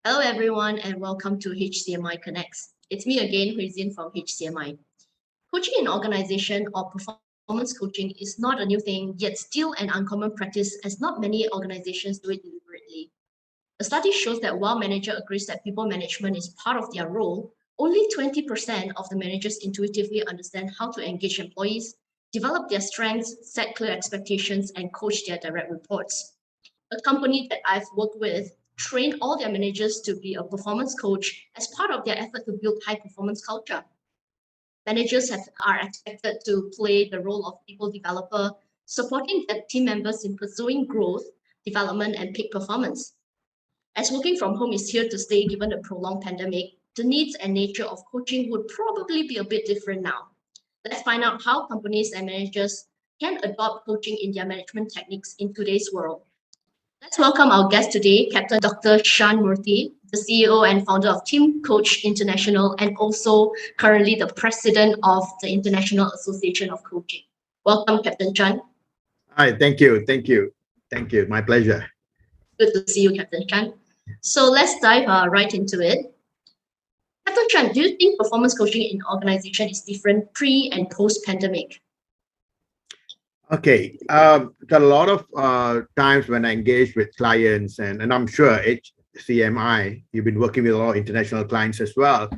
Hello everyone and welcome to HCMI Connects. It's me again, Huizin from HCMI. Coaching in organization or performance coaching is not a new thing, yet still an uncommon practice as not many organizations do it deliberately. A study shows that while manager agrees that people management is part of their role, only 20% of the managers intuitively understand how to engage employees, develop their strengths, set clear expectations, and coach their direct reports. A company that I've worked with trained all their managers to be a performance coach as part of their effort to build high performance culture. Managers are expected to play the role of people developer, supporting their team members in pursuing growth, development, and peak performance. As working from home is here to stay given the prolonged pandemic, the needs and nature of coaching would probably be a bit different now. Let's find out how companies and managers can adopt coaching in their management techniques in today's world. Let's welcome our guest today, Captain Dr. Shan Moorthi, the CEO and founder of Teamcoach International, and also currently the president of the International Association of Coaching. Welcome, Captain Chan. Hi, thank you. My pleasure. Good to see you, Captain Chan. So let's dive right into it. Captain Chan, do you think performance coaching in organization is different pre and post-pandemic? Okay, a lot of times when I engage with clients, and I'm sure HCMI, you've been working with a lot of international clients as well.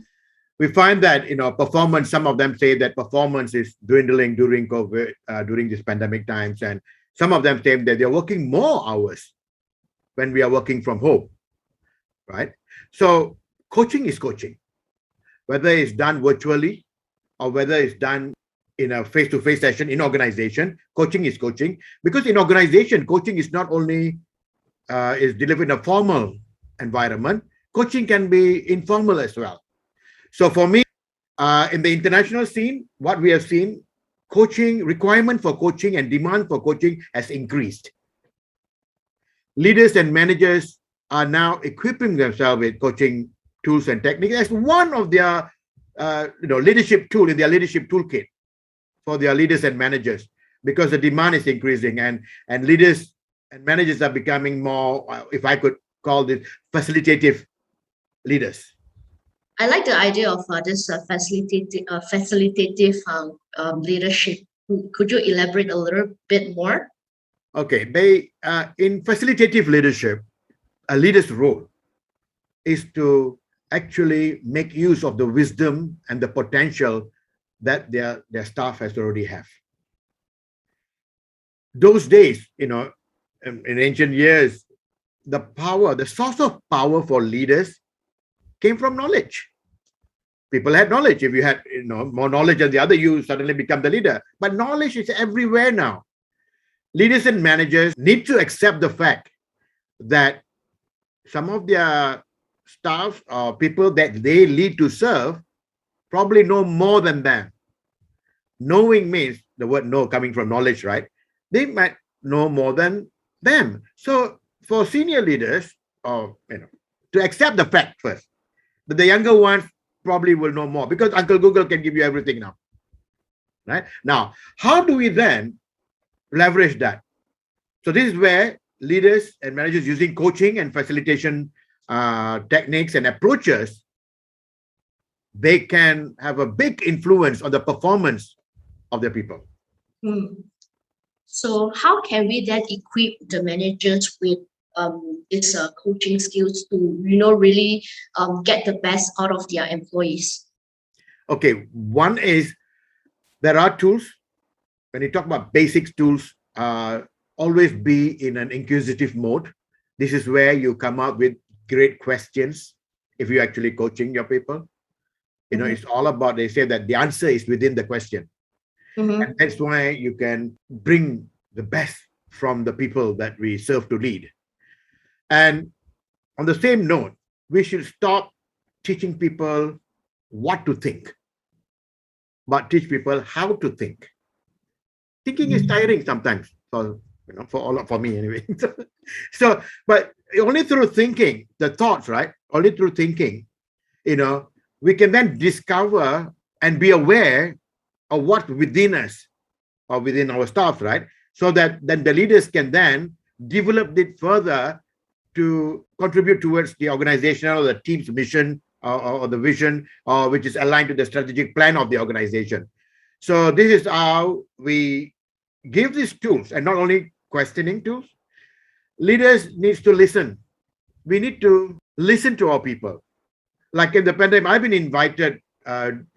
We find that performance. Some of them say that performance is dwindling during COVID, during these pandemic times, and some of them say that they're working more hours when we are working from home, right? So coaching is coaching, whether it's done virtually or whether it's done in a face-to-face session in organization. Coaching is coaching, because in organization, coaching is not only is delivered in a formal environment. Coaching can be informal as well. So for me, in the international scene, what we have seen, coaching requirement for coaching and demand for coaching has increased. Leaders and managers are now equipping themselves with coaching tools and techniques as one of their leadership tool in their leadership toolkit for their leaders and managers, because the demand is increasing and leaders and managers are becoming more, if I could call this, facilitative leaders. I like the idea of this facilitative leadership. Could you elaborate a little bit more? Okay, in facilitative leadership, a leader's role is to actually make use of the wisdom and the potential that their staff has already have. Those days, in ancient years, the source of power for leaders came from knowledge. People had knowledge. If you had more knowledge than the other, you suddenly become the leader. But knowledge is everywhere now. Leaders and managers need to accept the fact that some of their staff or people that they lead to serve probably know more than them. Knowing means the word know coming from knowledge, right? They might know more than them. So for senior leaders, to accept the fact first that the younger ones probably will know more, because Uncle Google can give you everything now, right? Now, how do we then leverage that? So this is where leaders and managers using coaching and facilitation techniques and approaches, they can have a big influence on the performance of their people. So how can we then equip the managers with these coaching skills to really get the best out of their employees? Okay, one is there are tools. When you talk about basics tools, always be in an inquisitive mode. This is where you come up with great questions if you're actually coaching your people. It's all about, they say that the answer is within the question. And that's why you can bring the best from the people that we serve to lead. And on the same note, we should stop teaching people what to think, but teach people how to think. Thinking is tiring sometimes, for me anyway. But only through thinking, the thoughts, right? Only through thinking, we can then discover and be aware of what's within us or within our staff, right? So that then the leaders can then develop it further to contribute towards the organizational or the team's mission, or the vision, which is aligned to the strategic plan of the organization. So this is how we give these tools, and not only questioning tools. Leaders needs to listen. We need to listen to our people. Like in the pandemic, I've been invited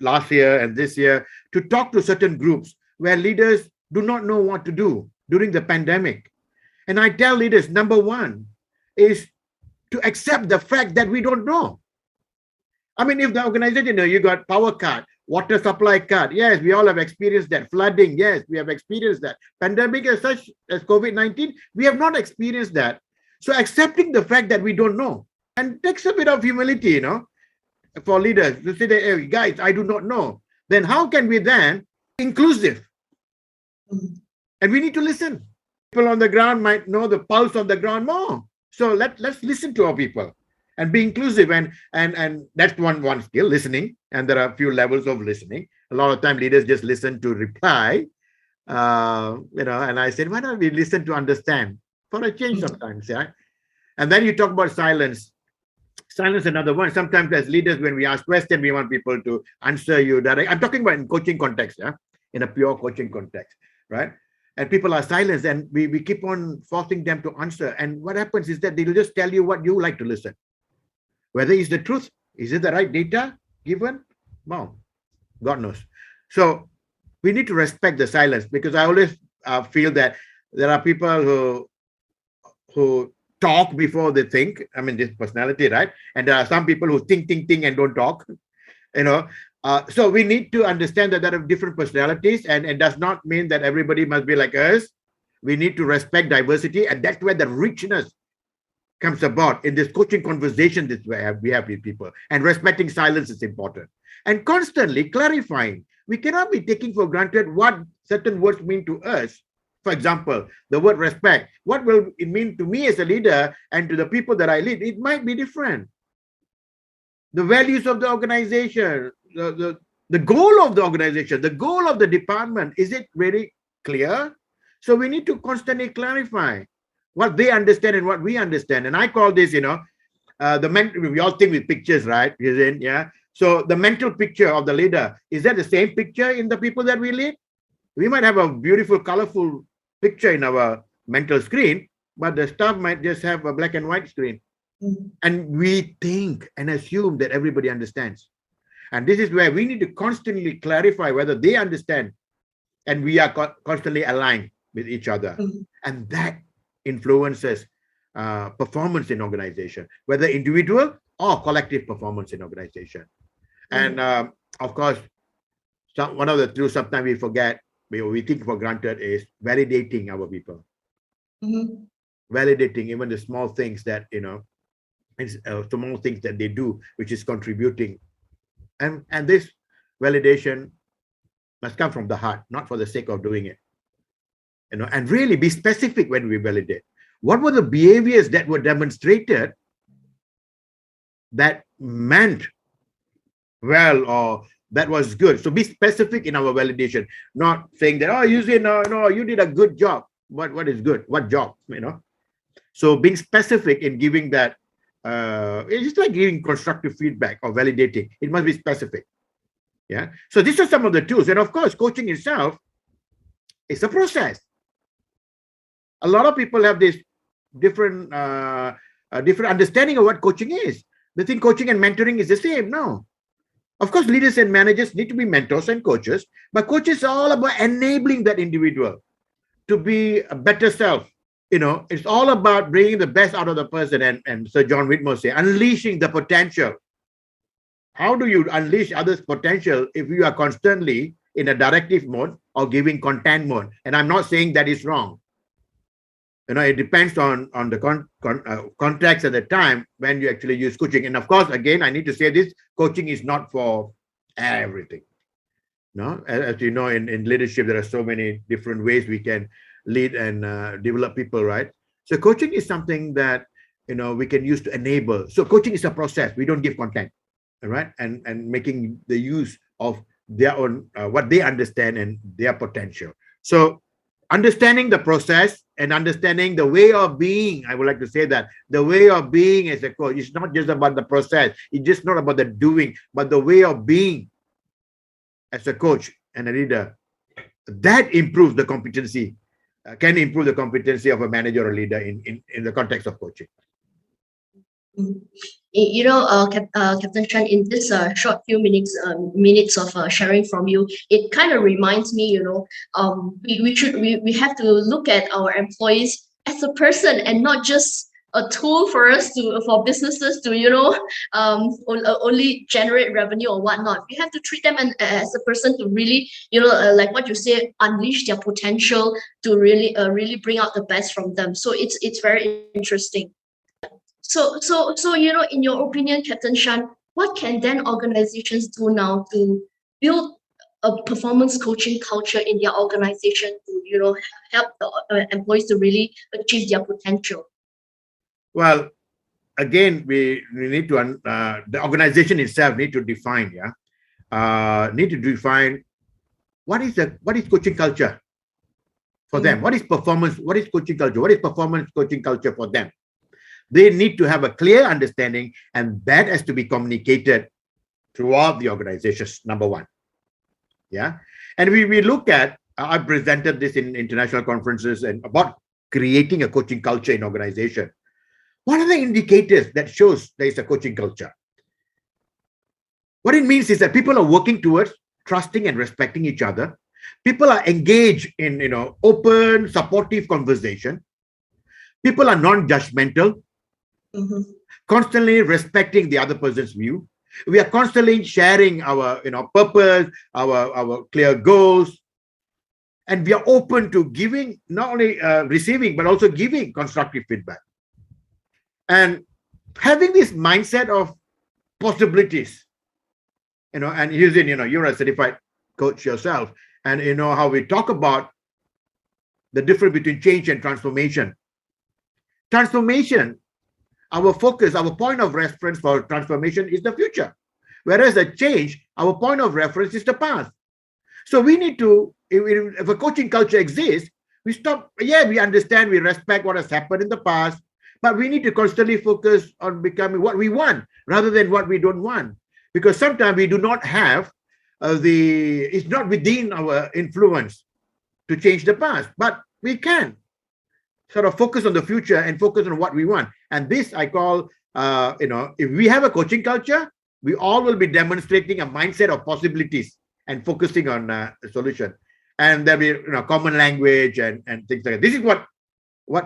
last year and this year to talk to certain groups where leaders do not know what to do during the pandemic. And I tell leaders, number one is to accept the fact that we don't know. I mean, if the organization, you got power cut, water supply cut, yes, we all have experienced that. Flooding, yes, we have experienced that. Pandemic as such as COVID-19, we have not experienced that. So accepting the fact that we don't know, and takes a bit of humility, for leaders to say that, hey, guys, I do not know. Then how can we then inclusive? And we need to listen. People on the ground might know the pulse of the ground more. So let's listen to our people and be inclusive. And that's one skill, listening. And there are a few levels of listening. A lot of time leaders just listen to reply. And I said, why don't we listen to understand for a change sometimes, yeah? And then you talk about silence. Silence, another one. Sometimes as leaders, when we ask questions, we want people to answer you directly. I'm talking about in coaching context, yeah, in a pure coaching context, right? And people are silenced, and we keep on forcing them to answer. And what happens is that they'll just tell you what you like to listen. Whether it's the truth, is it the right data given? Well, God knows. So we need to respect the silence, because I always feel that there are people who talk before they think. I mean, this personality, right? And there are some people who think, and don't talk, So we need to understand that there are different personalities, and it does not mean that everybody must be like us. We need to respect diversity, and that's where the richness comes about in this coaching conversation that we have with people. And respecting silence is important. And constantly clarifying. We cannot be taking for granted what certain words mean to us. For example, the word respect. What will it mean to me as a leader and to the people that I lead? It might be different. The values of the organization, the goal of the organization, the goal of the department, is it very clear? So we need to constantly clarify what they understand and what we understand. And I call this, we all think with pictures, right? Yeah. So the mental picture of the leader, is that the same picture in the people that we lead? We might have a beautiful, colorful picture in our mental screen, but the staff might just have a black and white screen. And we think and assume that everybody understands. And this is where we need to constantly clarify whether they understand, and we are constantly aligned with each other. And that influences performance in organization, whether individual or collective performance in organization. And of course, one of the truths sometimes we forget, we take for granted, is validating our people. Validating even the small things that, small things that they do, which is contributing. And this validation must come from the heart, not for the sake of doing it. And really be specific when we validate. What were the behaviors that were demonstrated that meant well, or that was good? So be specific in our validation, not saying that, oh, you say, no, you did a good job. What is good? What job? So being specific in giving that, it's just like giving constructive feedback or validating. It must be specific. Yeah. So these are some of the tools. And of course, coaching itself is a process. A lot of people have this different understanding of what coaching is. They think coaching and mentoring is the same. No. Of course, leaders and managers need to be mentors and coaches, but coaches are all about enabling that individual to be a better self. It's all about bringing the best out of the person. And Sir John Whitmore say, unleashing the potential. How do you unleash others' potential if you are constantly in a directive mode or giving content mode? And I'm not saying that is wrong. It depends on the context at the time when you actually use coaching. And of course, again, I need to say this, coaching is not for everything. No, as you know, in leadership, there are so many different ways we can lead and develop people, right? So coaching is something that, we can use to enable. So coaching is a process. We don't give content, right? And making the use of their own, what they understand and their potential. So understanding the process and understanding the way of being, I would like to say that the way of being as a coach is not just about the process, it's just not about the doing, but the way of being as a coach and a leader. That improves the competency, can improve the competency of a manager or leader in the context of coaching. Mm. Captain Shan, in this short few minutes of sharing from you, it kind of reminds me, we have to look at our employees as a person and not just a tool for businesses to only generate revenue or whatnot. We have to treat them as a person to really, like what you say, unleash their potential to really bring out the best from them. So it's very interesting. So in your opinion, Captain Shan, what can then organizations do now to build a performance coaching culture in their organization to help the employees to really achieve their potential? Well, again, we need to the organization itself need to define, what is coaching culture for them. What is performance? What is coaching culture? What is performance coaching culture for them? They need to have a clear understanding, and that has to be communicated throughout the organizations, number one. Yeah. And we look at, I presented this in international conferences and about creating a coaching culture in organization. What are the indicators that shows there is a coaching culture? What it means is that people are working towards trusting and respecting each other. People are engaged in open, supportive conversation. People are non-judgmental. Constantly respecting the other person's view. We are constantly sharing our purpose, our clear goals, and we are open to giving, not only receiving but also giving constructive feedback, and having this mindset of possibilities. And using, you're a certified coach yourself, and how we talk about the difference between change and transformation. Transformation, our focus, our point of reference for transformation is the future. Whereas a change, our point of reference is the past. So we need to, if a coaching culture exists, we understand, we respect what has happened in the past, but we need to constantly focus on becoming what we want rather than what we don't want. Because sometimes we do not have it's not within our influence to change the past, but we can sort of focus on the future and focus on what we want. And this I call, if we have a coaching culture, we all will be demonstrating a mindset of possibilities and focusing on a solution. And there'll be common language and things like that. This is what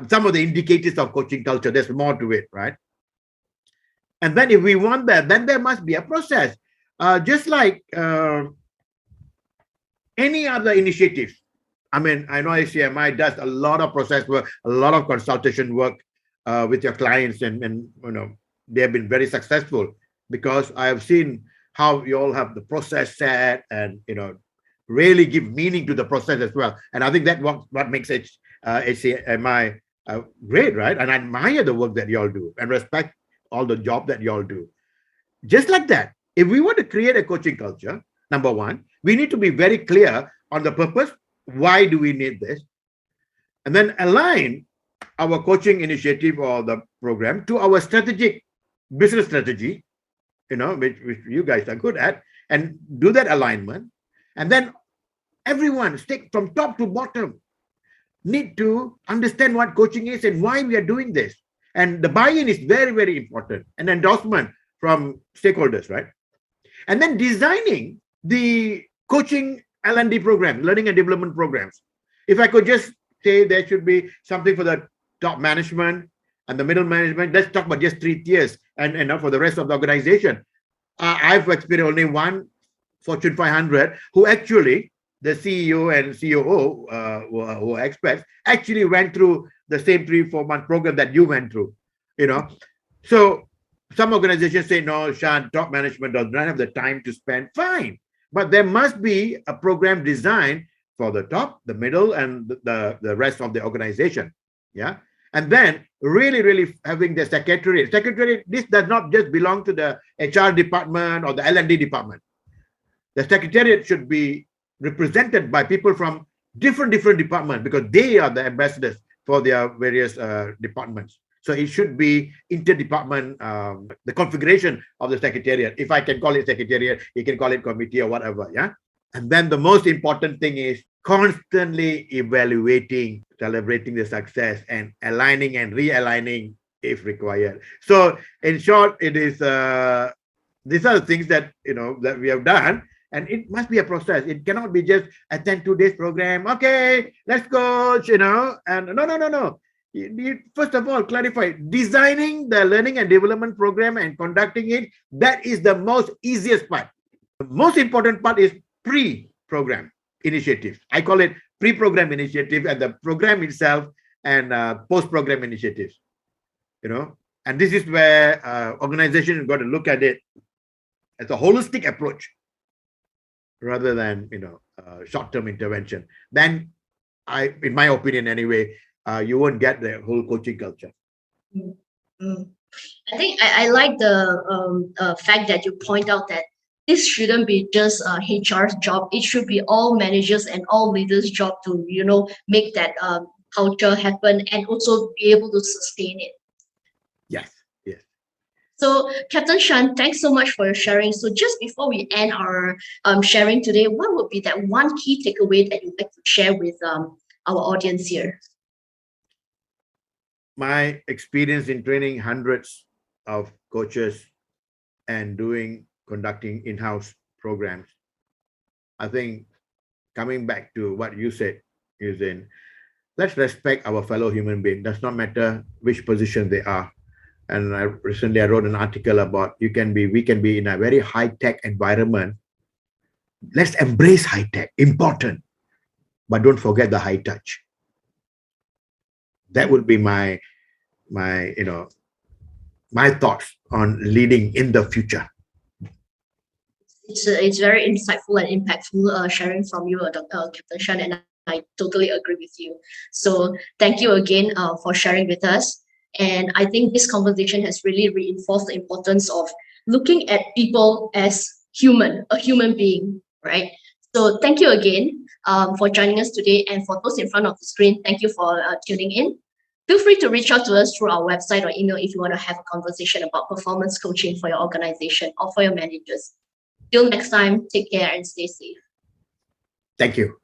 some of the indicators of coaching culture. There's more to it, right? And then if we want that, then there must be a process. Just like any other initiative. I mean, I know HCMI does a lot of process work, a lot of consultation work with your clients, and they have been very successful because I have seen how you all have the process set and really give meaning to the process as well. And I think that what makes HCMI great, right? And I admire the work that you all do and respect all the job that you all do. Just like that, if we want to create a coaching culture, number one, we need to be very clear on the purpose. Why do we need this? And then align our coaching initiative or the program to our strategic business strategy, which you guys are good at, and do that alignment. And then everyone, stick from top to bottom, need to understand what coaching is and why we are doing this. And the buy-in is very, very important. An endorsement from stakeholders, right? And then designing the coaching L&D program, learning and development programs. If I could just say there should be something for the top management and the middle management, let's talk about just 3 tiers and for the rest of the organization. I've experienced only one Fortune 500 who actually, the CEO and COO who are experts, actually went through the same 3-4 month program that you went through, So some organizations say, no, Shan, top management does not have the time to spend. Fine. But there must be a program designed for the top, the middle, and the rest of the organization. Yeah. And then really, really having the secretariat. Secretariat, this does not just belong to the HR department or the L&D department. The secretariat should be represented by people from different departments, because they are the ambassadors for their various departments. So it should be interdepartment, the configuration of the secretariat. If I can call it secretariat, you can call it committee or whatever. Yeah. And then the most important thing is constantly evaluating, celebrating the success, and aligning and realigning if required. So in short, it is these are the things that that we have done, and it must be a process. It cannot be just attend to this program. Okay, let's coach. And no. You first of all clarify designing the learning and development program and conducting it. That is the most easiest part. The most important part is pre-program initiative. I call it pre-program initiative, and the program itself, and post-program initiatives. And this is where organization has got to look at it as a holistic approach rather than short-term intervention. Then, in my opinion anyway, you won't get the whole coaching culture. I think I like the fact that you point out that this shouldn't be just HR's job. It should be all managers and all leaders' job to make that culture happen and also be able to sustain it. Yes. So, Captain Shan, thanks so much for your sharing. So, just before we end our sharing today, what would be that one key takeaway that you'd like to share with our audience here? My experience in training hundreds of coaches and conducting in-house programs, I think coming back to what you said is let's respect our fellow human being. Does not matter which position they are. And recently I wrote an article about we can be in a very high-tech environment. Let's embrace high-tech, important, but don't forget the high touch. That would be my thoughts on leading in the future. It's very insightful and impactful sharing from you, Captain Shan, and I totally agree with you. So thank you again for sharing with us. And I think this conversation has really reinforced the importance of looking at people as a human being, right? So thank you again for joining us today. And for those in front of the screen, thank you for tuning in. Feel free to reach out to us through our website or email if you want to have a conversation about performance coaching for your organization or for your managers. Till next time, take care and stay safe. Thank you.